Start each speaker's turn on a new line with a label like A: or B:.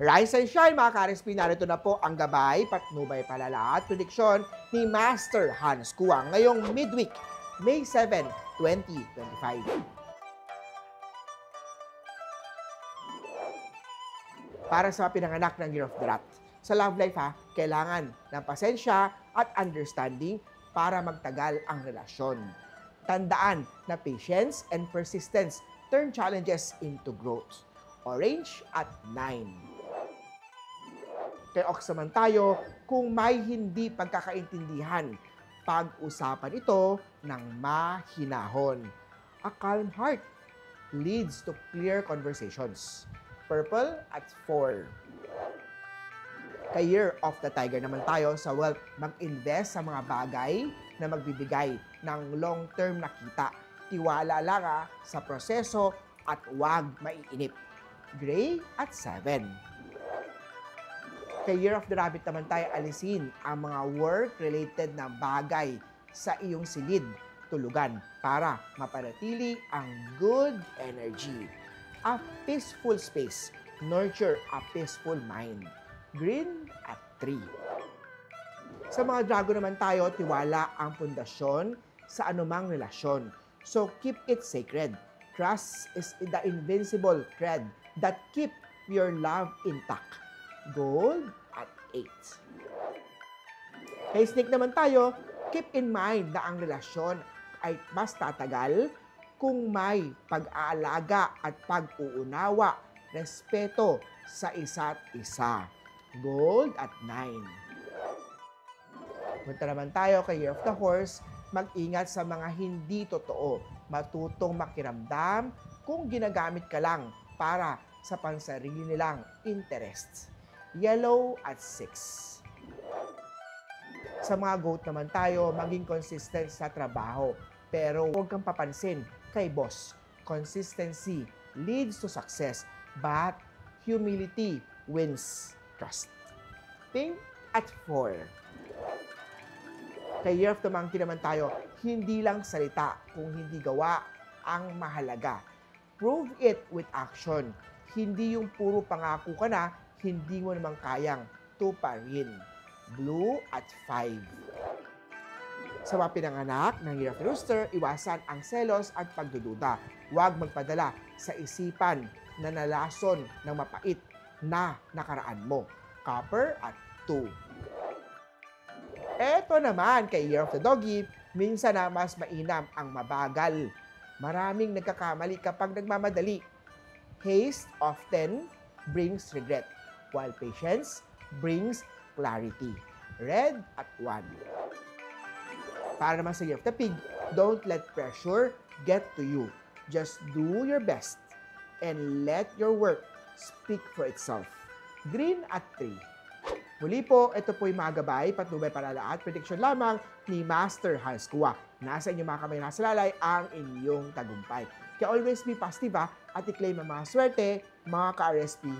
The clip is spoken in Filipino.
A: Rise and shine mga ka-RSP, narito na po ang gabay, patnubay, palala at prediksyon ni Master Hans Kuwang ngayong midweek, May 7, 2025. Para sa mga pinanganak ng Year of the Rat. Sa love life kailangan ng pasensya at understanding para magtagal ang relasyon. Tandaan na patience and persistence turn challenges into growth. Orange at 9. Kay Ox naman tayo, kung may hindi pagkakaintindihan, pag-usapan ito ng mahinahon. A calm heart leads to clear conversations. Purple at 4. Kay Year of the Tiger naman tayo, sa wealth, mag-invest sa mga bagay na magbibigay ng long-term na kita. Tiwala lang sa proseso at huwag maiinip. Gray at 7. Kay Year of the Rabbit naman tayo, alisin ang mga work-related na bagay sa iyong silid, tulugan, para mapanatili ang good energy. A peaceful space, nurture a peaceful mind. Green at 3. Sa mga Dragon naman tayo, tiwala ang pundasyon sa anumang relasyon. So keep it sacred. Trust is the invincible thread that keep your love intact. Gold at 8. Kay Snake naman tayo, keep in mind na ang relasyon ay mas tatagal kung may pag-aalaga at pag-uunawa, respeto sa isa't isa. Gold at 9. Punta naman tayo kay Year of the Horse, mag-ingat sa mga hindi totoo, matutong makiramdam kung ginagamit ka lang para sa pansarili nilang interests. Yellow at 6. Sa mga Goat naman tayo, maging consistent sa trabaho, pero huwag kang papansin kay boss. Consistency leads to success, but humility wins trust. Pink at 4. Kay Year of the Monkey naman tayo, hindi lang salita kung hindi gawa ang mahalaga. Prove it with action. Hindi yung puro pangako ka na, hindi mo naman kayang tuparin. Blue at 5. Sa mga pinanganak ng Year of the Rooster, iwasan ang selos at pagdududa. Huwag magpadala sa isipan na nalason ng mapait na nakaraan mo. Copper at 2. Eto naman kay Year of the Doggy, minsan na mas mainam ang mabagal. Maraming nagkakamali kapag nagmamadali. Haste often brings regret, while patience brings clarity. Red at 1. Para naman sa Year of the Pig, don't let pressure get to you. Just do your best and let your work speak for itself. Green at 3. Muli po, ito po yung mga gabay, patnubay, palala at prediction lamang ni Master Hans Kuwang. Nasa inyong mga kamay, nasa lalay ang inyong tagumpay. Kaya always be positive at i-claim ang mga swerte, mga ka-RSP.